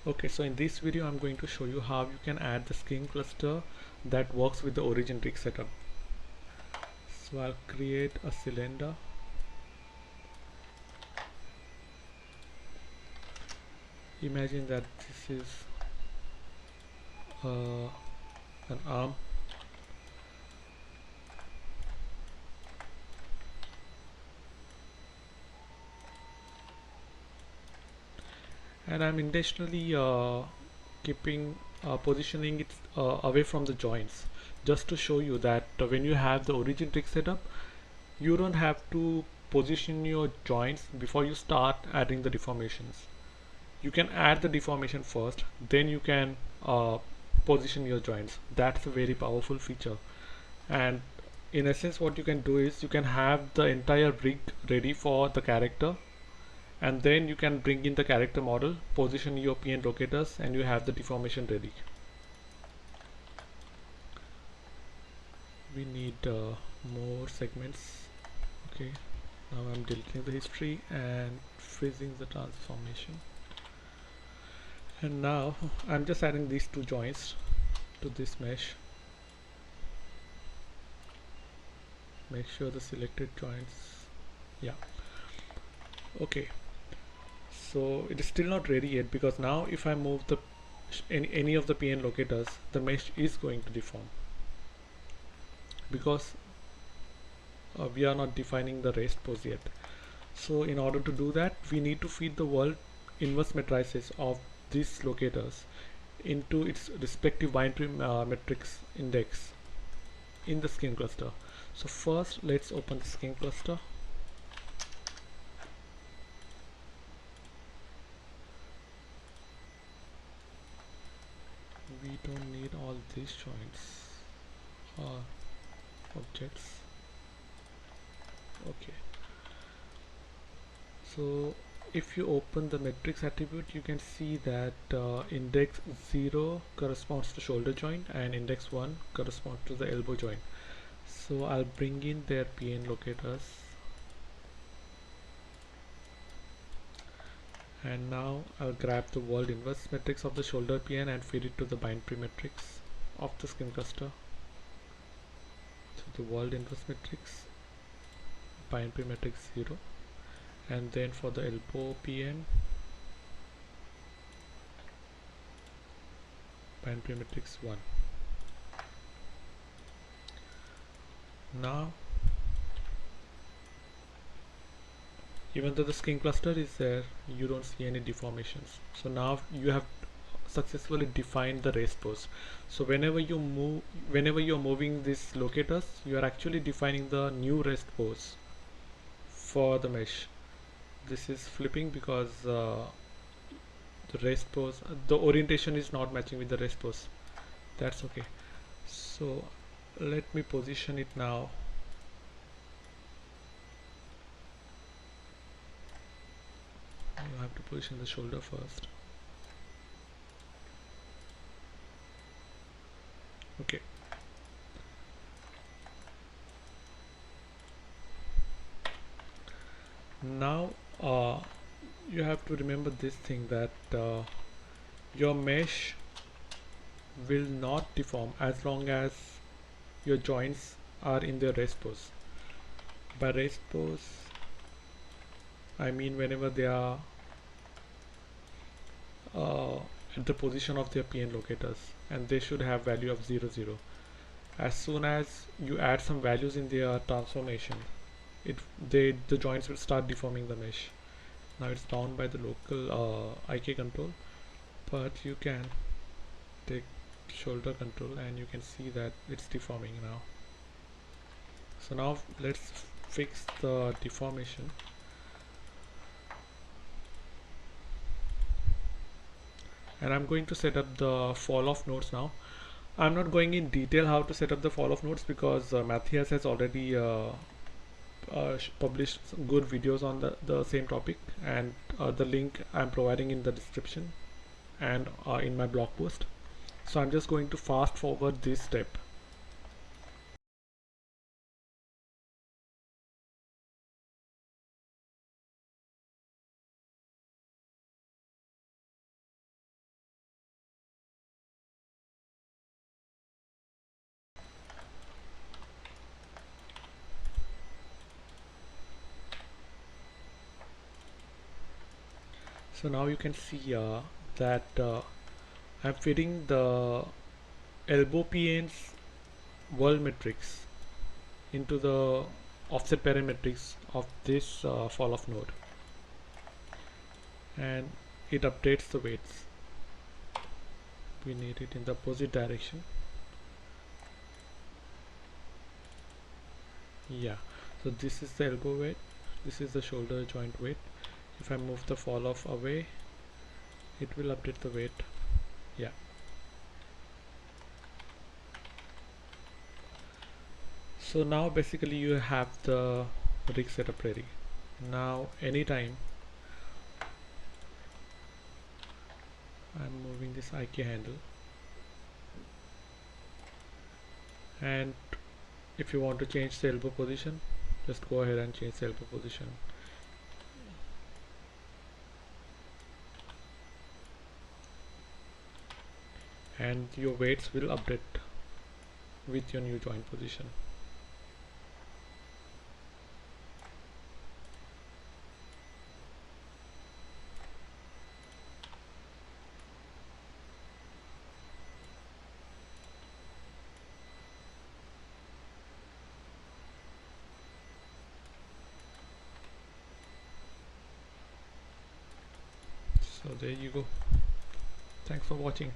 Okay, so in this video I'm going to show you how you can add the skin cluster that works with the origin rig setup. So I'll create a cylinder. Imagine that this is an arm, and I'm intentionally keeping positioning it away from the joints, just to show you that when you have the origin rig setup, you don't have to position your joints before you start adding the deformations. You can add the deformation first, then you can position your joints. That's a very powerful feature. And in essence, what you can do is you can have the entire rig ready for the character, and then you can bring in the character model, position your PN locators, and you have the deformation ready. We need more segments. Okay, now I'm deleting the history and freezing the transformation. And now I'm just adding these two joints to this mesh. Make sure the selected joints, yeah, okay. So it is still not ready yet, because now if I move the any of the PN locators, the mesh is going to deform, because we are not defining the rest pose yet. So in order to do that, we need to feed the world inverse matrices of these locators into its respective binary matrix index in the skin cluster. So first let's open the skin cluster. We don't need all these joints objects. Okay, so if you open the matrix attribute, you can see that index 0 corresponds to shoulder joint and index 1 corresponds to the elbow joint. So I'll bring in their PN locators, and now I'll grab the world inverse matrix of the shoulder PN and feed it to the binary matrix of the skin cluster. So the world inverse matrix, binary matrix 0, and then for the elbow PN, binary matrix 1. Now even though the skin cluster is there, you don't see any deformations. So now you have successfully defined the rest pose. So whenever you're moving these locators, you are actually defining the new rest pose for the mesh. This is flipping because the rest pose, the orientation is not matching with the rest pose. That's okay. So let me position it now. You have to position the shoulder first. Okay. Now you have to remember this thing, that your mesh will not deform as long as your joints are in their rest pose. By rest pose, I mean whenever they are at the position of their PN locators, and they should have value of 0 0. As soon as you add some values in their transformation, the joints will start deforming the mesh. Now it's bound by the local IK control, but you can take shoulder control and you can see that it's deforming now. So now let's fix the deformation. And I'm going to set up the Falloff Notes now. I'm not going in detail how to set up the Falloff Notes, because Mathias has already published some good videos on the same topic, and the link I'm providing in the description and in my blog post. So I'm just going to fast forward this step. So now you can see that I'm fitting the elbow PN's world matrix into the offset parametrics of this Falloff node, and it updates the weights. We need it in the opposite direction. Yeah, so this is the elbow weight, this is the shoulder joint weight. If I move the Falloff away, it will update the weight. Yeah. So now basically you have the rig setup ready. Now anytime I'm moving this IK handle, and if you want to change the elbow position, just go ahead and change the elbow position. And your weights will update with your new joint position. So there you go. Thanks for watching.